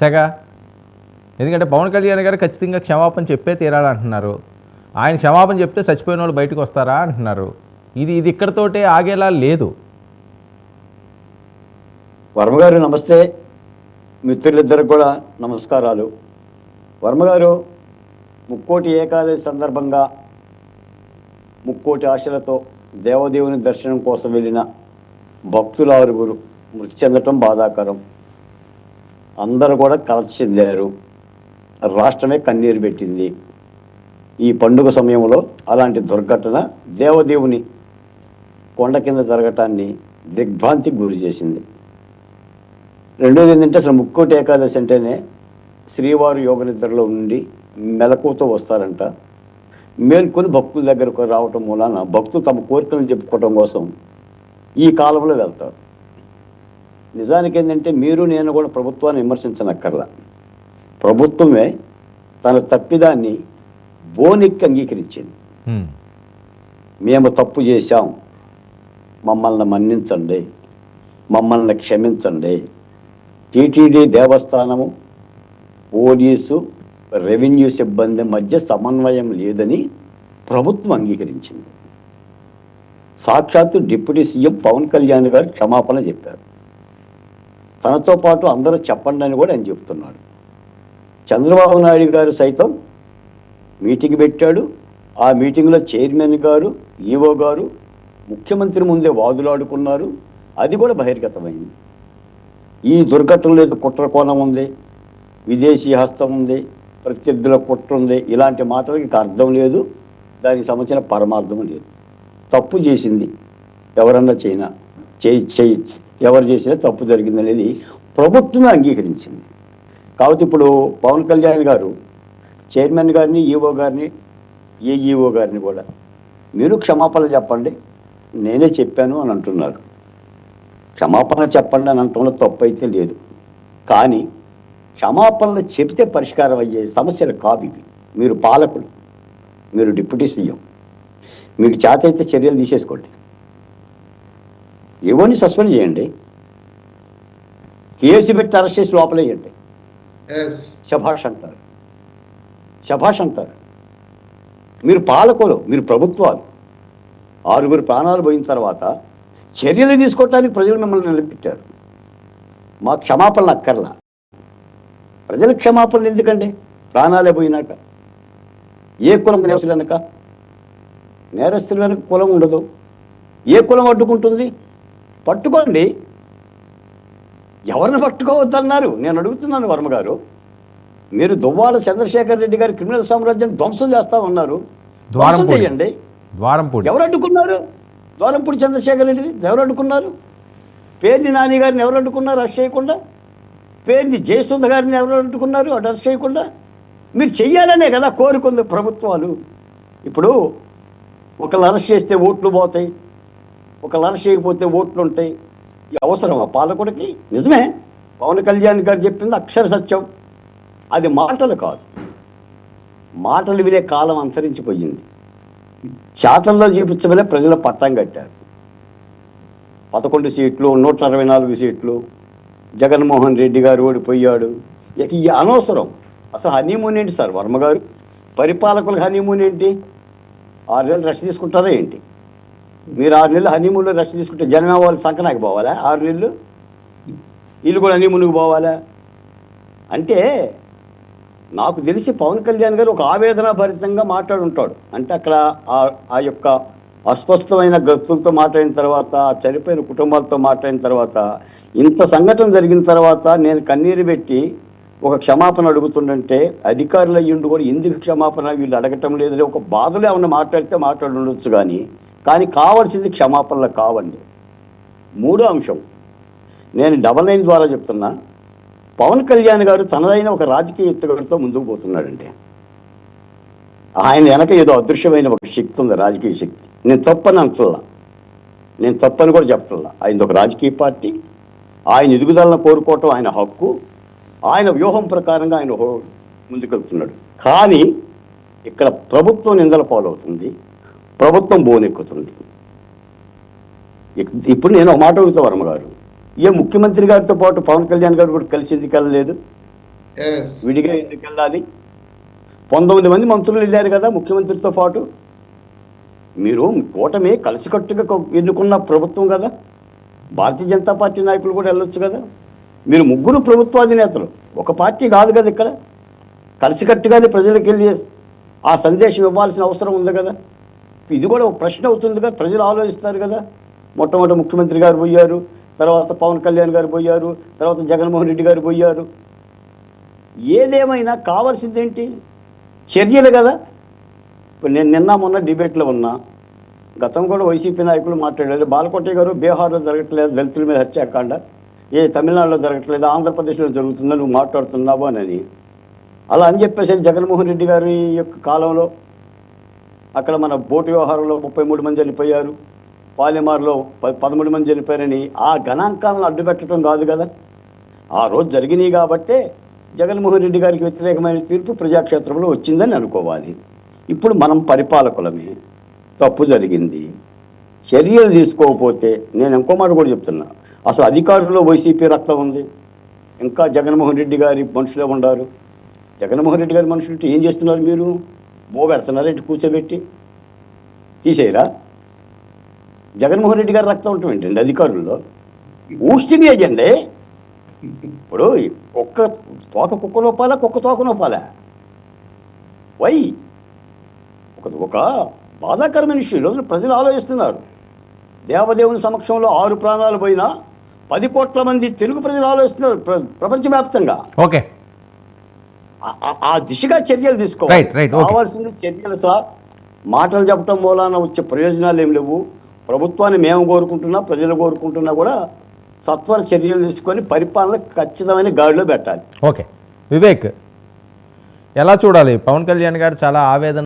సెగ. ఎందుకంటే పవన్ కళ్యాణ్ గారు ఖచ్చితంగా క్షమాపణ చెప్పే తీరాలంటున్నారు. ఆయన క్షమాపణ చెప్తే చచ్చిపోయిన వాళ్ళు బయటకు వస్తారా అంటున్నారు. ఇది ఇక్కడతోటే ఆగేలా లేదు. వర్మగారు నమస్తే. మిత్రులిద్దరికి కూడా నమస్కారాలు. వర్మగారు, ముక్కోటి ఏకాదశి సందర్భంగా ముక్కోటి ఆశలతో దేవదేవుని దర్శనం కోసం వెళ్ళిన భక్తుల ఆరుగురు మృతి చెందటం బాధాకరం. అందరూ కూడా కలత చెందారు. రాష్ట్రమే కన్నీరు పెట్టింది. ఈ పండుగ సమయంలో అలాంటి దుర్ఘటన దేవదేవుని కొండ కింద జరగటాన్ని దిగ్భ్రాంతికి గురి చేసింది. రెండోది ఏంటంటే, అసలు ముక్కోటి ఏకాదశి అంటేనే శ్రీవారు యోగ నిద్రలో నుండి మెలకువతో వస్తారంట. మేల్కొని భక్తుల దగ్గరకు రావటం మూలాన భక్తులు తమ కోరికలను చెప్పుకోవటం కోసం ఈ కాలంలో వెళ్తారు. నిజానికి ఏంటంటే, మీరు నేను కూడా ప్రభుత్వాన్ని విమర్శించనక్కర్లా. ప్రభుత్వమే తన తప్పిదాన్ని బోనెక్కి అంగీకరించింది. మేము తప్పు చేశాం, మమ్మల్ని మన్నించండి, మమ్మల్ని క్షమించండి. టీటీడీ దేవస్థానము, పోలీసు, రెవెన్యూ సిబ్బంది మధ్య సమన్వయం లేదని ప్రభుత్వం అంగీకరించింది. సాక్షాత్తు డిప్యూటీ సీఎం పవన్ కళ్యాణ్ గారు క్షమాపణ చెప్పారు. తనతో పాటు అందరూ చెప్పండి అని కూడా ఆయన చెప్తున్నాడు. చంద్రబాబు నాయుడు గారు సైతం మీటింగ్ పెట్టాడు. ఆ మీటింగ్లో చైర్మన్ గారు, ఈఓ గారు ముఖ్యమంత్రి ముందే వాదులాడుకున్నారు. అది కూడా బహిర్గతమైంది. ఈ దుర్ఘటనలో ఏదో కుట్ర కోణం ఉంది, విదేశీ హస్తం ఉంది, ప్రత్యర్థుల కుట్ర ఉంది, ఇలాంటి మాటలకి అర్థం లేదు. దానికి సంబంధించిన పరమార్థం లేదు. తప్పు చేసింది ఎవరన్నా ఎవరు చేసినా తప్పు జరిగింది అనేది ప్రభుత్వమే అంగీకరించింది. కాబట్టి ఇప్పుడు పవన్ కళ్యాణ్ గారు చైర్మన్ గారిని, ఈఓ గారిని, ఏఈఓ గారిని కూడా మీరు క్షమాపణ చెప్పండి, నేనే చెప్పాను అని అంటున్నారు. క్షమాపణ చెప్పండి అని అంటంలో తప్పు అయితే లేదు. కానీ క్షమాపణలు చెబితే పరిష్కారం అయ్యే సమస్యలు కావు ఇవి. మీరు పాలకులు, మీరు డిప్యూటీ సీఎం, మీకు చేత అయితే చర్యలు తీసేసుకోండి. ఏవోని సస్పెండ్ చేయండి, కేసు పెట్టి అరెస్ట్ చేసి లోపలేయండి. శభాష్ అంటారు, శభాష్ అంటారు. మీరు పాలకులు, మీరు ప్రభుత్వాలు. ఆరుగురు ప్రాణాలు పోయిన తర్వాత చర్యలు తీసుకోవటానికి ప్రజలు మిమ్మల్ని నిలబెట్టారు. మా క్షమాపణలు అక్కర్లా. ప్రజల క్షమాపణలు ఎందుకండి? ప్రాణాలే పోయినాక. ఏ కులం నేరస్తులు వెనక? నేరస్తులు వెనక కులం ఉండదు. ఏ కులం అడ్డుకుంటుంది? పట్టుకోండి. ఎవరిని పట్టుకోవద్దన్నారు? నేను అడుగుతున్నాను వర్మగారు. మీరు దువ్వాడ చంద్రశేఖర్ రెడ్డి గారి క్రిమినల్ సామ్రాజ్యం ధ్వంసం చేస్తా ఉన్నారు. ధ్వంసం చేయండి. ఎవరు అడ్డుకున్నారు? ద్వారంపూడి చంద్రశేఖర్ రెడ్డిది ఎవరు అడ్డుకున్నారు? పేర్ని నాని గారిని ఎవరు అడ్డుకున్నారు అరెస్ట్ చేయకుండా? పేర్ని జయసుధ గారిని ఎవరు అడ్డుకున్నారు అరెస్ట్ చేయకుండా? మీరు చెయ్యాలనే కదా కోరుకుంది ప్రభుత్వాలు. ఇప్పుడు ఒకళ్ళు అరెస్ట్ చేస్తే ఓట్లు పోతాయి, ఒకళ్ళు అరెస్ట్ చేయకపోతే ఓట్లు ఉంటాయి. అవసరం ఆ పాలకుడికి? నిజమే, పవన్ కళ్యాణ్ గారు చెప్పింది అక్షర సత్యం. అది మాటలు కాదు. మాటలు వినే కాలం అంతరించిపోయింది. చాటల్లో చూపించమనే ప్రజల పట్టం కట్టారు. 11 సీట్లు, 164 సీట్లు. జగన్మోహన్ రెడ్డి గారు ఓడిపోయాడు. ఇక ఈ అనవసరం. అసలు హనీమూన్ ఏంటి సార్ వర్మగారు? పరిపాలకులకు హనీమూన్ ఏంటి? 6 నెలలు రెస్ట్ తీసుకుంటారా ఏంటి? మీరు 6 నెలలు హనీమూన్లో రెస్ట్ తీసుకుంటే జనమే వాళ్ళు సంకనాకి పోవాలా? 6 నెలలు వీళ్ళు కూడా హనీమూన్కి పోవాలా? అంటే నాకు తెలిసి పవన్ కళ్యాణ్ గారు ఒక ఆవేదన భరితంగా మాట్లాడుంటాడు. అంటే అక్కడ ఆ యొక్క అస్పష్టమైన గతులతో మాట్లాడిన తర్వాత, చనిపోయిన కుటుంబాలతో మాట్లాడిన తర్వాత, ఇంత సంఘటన జరిగిన తర్వాత నేను కన్నీరు పెట్టి ఒక క్షమాపణ అడుగుతుండంటే అధికారులు అయ్యుండి కూడా ఎందుకు క్షమాపణ వీళ్ళు అడగటం లేదని ఒక బాధలో ఏమన్నా మాట్లాడితే మాట్లాడుండొచ్చు. కానీ కావాల్సింది క్షమాపణలు కావండి. మూడో అంశం నేను 99 ద్వారా చెప్తున్నా. పవన్ కళ్యాణ్ గారు తనదైన ఒక రాజకీయ ఎత్తుగడతో ముందుకు పోతున్నాడంటే ఆయన వెనక ఏదో అదృశ్యమైన ఒక శక్తి ఉంది, రాజకీయ శక్తి. నేను తప్పని అంటున్నా, నేను తప్పని కూడా చెప్తున్నా. ఆయనది ఒక రాజకీయ పార్టీ. ఆయన ఎదుగుదలను కోరుకోవటం ఆయన హక్కు. ఆయన వ్యూహం ప్రకారంగా ఆయన ముందుకెళ్తున్నాడు. కానీ ఇక్కడ ప్రభుత్వం నిందల పాలవుతుంది, ప్రభుత్వం బోనెక్కుతుంది. ఇప్పుడు నేను ఒక మాట అడుగుతా వర్మ గారు, ఏ ముఖ్యమంత్రి గారితో పాటు పవన్ కళ్యాణ్ గారు కూడా కలిసి ఎందుకు వెళ్ళలేదు? ఎస్ విడిగా ఎందుకు వెళ్ళాలి? 19 మంది మంత్రులు వెళ్ళారు కదా ముఖ్యమంత్రితో పాటు. మీరు కూటమి కలిసికట్టుగా ఎన్నుకున్న ప్రభుత్వం కదా, భారతీయ జనతా పార్టీ నాయకులు కూడా వెళ్ళొచ్చు కదా. మీరు ముగ్గురు ప్రభుత్వాధినేతలు, ఒక పార్టీ కాదు కదా. ఇక్కడ కలిసికట్టుగానే ప్రజలకు వెళ్ళి ఆ సందేశం ఇవ్వాల్సిన అవసరం ఉంది కదా. ఇది కూడా ఒక ప్రశ్న అవుతుంది కదా, ప్రజలు ఆలోచిస్తారు కదా. మొట్టమొదటి ముఖ్యమంత్రి గారు పోయారు, తర్వాత పవన్ కళ్యాణ్ గారు పోయారు, తర్వాత జగన్మోహన్ రెడ్డి గారు పోయారు. ఏదేమైనా కావాల్సింది ఏంటి? చర్యలు కదా. ఇప్పుడు నేను నిన్న మొన్న డిబేట్లో ఉన్నా, గతం కూడా వైసీపీ నాయకులు మాట్లాడారు. బాలకోటయ్య గారు బీహార్లో జరగట్లేదు దళితుల మీద హత్యాకాండ, తమిళనాడులో జరగట్లేదు, ఆంధ్రప్రదేశ్లో జరుగుతుందని నువ్వు మాట్లాడుతున్నావు అని. అలా అని చెప్పేసి జగన్మోహన్ రెడ్డి గారి యొక్క కాలంలో అక్కడ మన బోటు వ్యవహారంలో 33 మంది చనిపోయారు, పాలెమార్లో 13 మంది చనిపోయారని ఆ గణాంకాలను అడ్డుపెట్టడం కాదు కదా. ఆ రోజు జరిగినాయి కాబట్టే జగన్మోహన్ రెడ్డి గారికి వ్యతిరేకమైన తీర్పు ప్రజాక్షేత్రంలో వచ్చిందని అనుకోవాలి. ఇప్పుడు మనం పరిపాలకులమే, తప్పు జరిగింది, చర్యలు తీసుకోకపోతే నేను ఇంకో మాట కూడా చెప్తున్నా, అసలు అధికారుల్లో వైసీపీ రక్తం ఉంది, ఇంకా జగన్మోహన్ రెడ్డి గారి మనుషులే ఉండారు. జగన్మోహన్ రెడ్డి గారి మనుషులు ఏం చేస్తున్నారు? మీరు పెడుతున్నారేంటి? కూర్చోబెట్టి తీసేయరా? జగన్మోహన్ రెడ్డి గారి రక్తం ఉండటం ఏంటండి అధికారుల్లో? ఊస్టింగ్ ఏజెండే. ఇప్పుడు కుక్క నొప్పాలా, కుక్క తోక నొప్పాలా? వై? ఒక బాధాకరమైన విషయం ఈరోజు ప్రజలు ఆలోచిస్తున్నారు. దేవదేవుని సమక్షంలో 6 ప్రాణాలు పోయినా 10 కోట్ల మంది తెలుగు ప్రజలు ఆలోచిస్తున్నారు ప్రపంచవ్యాప్తంగా. ఓకే, ఆ దిశగా చర్యలు తీసుకోవాలి. కావాల్సింది చర్యలు సార్. మాటలు చెప్పడం మూలాన వచ్చే ప్రయోజనాలు ఏం లేవు. ప్రభుత్వాన్ని మేము కోరుకుంటున్నా, ప్రజలు కోరుకుంటున్నా కూడా సత్వర చర్యలు తీసుకొని పరిపాలన ఖచ్చితమైన గాడిలో పెట్టాలి. ఓకే వివేక్, ఎలా చూడాలి? పవన్ కళ్యాణ్ గారు చాలా ఆవేదన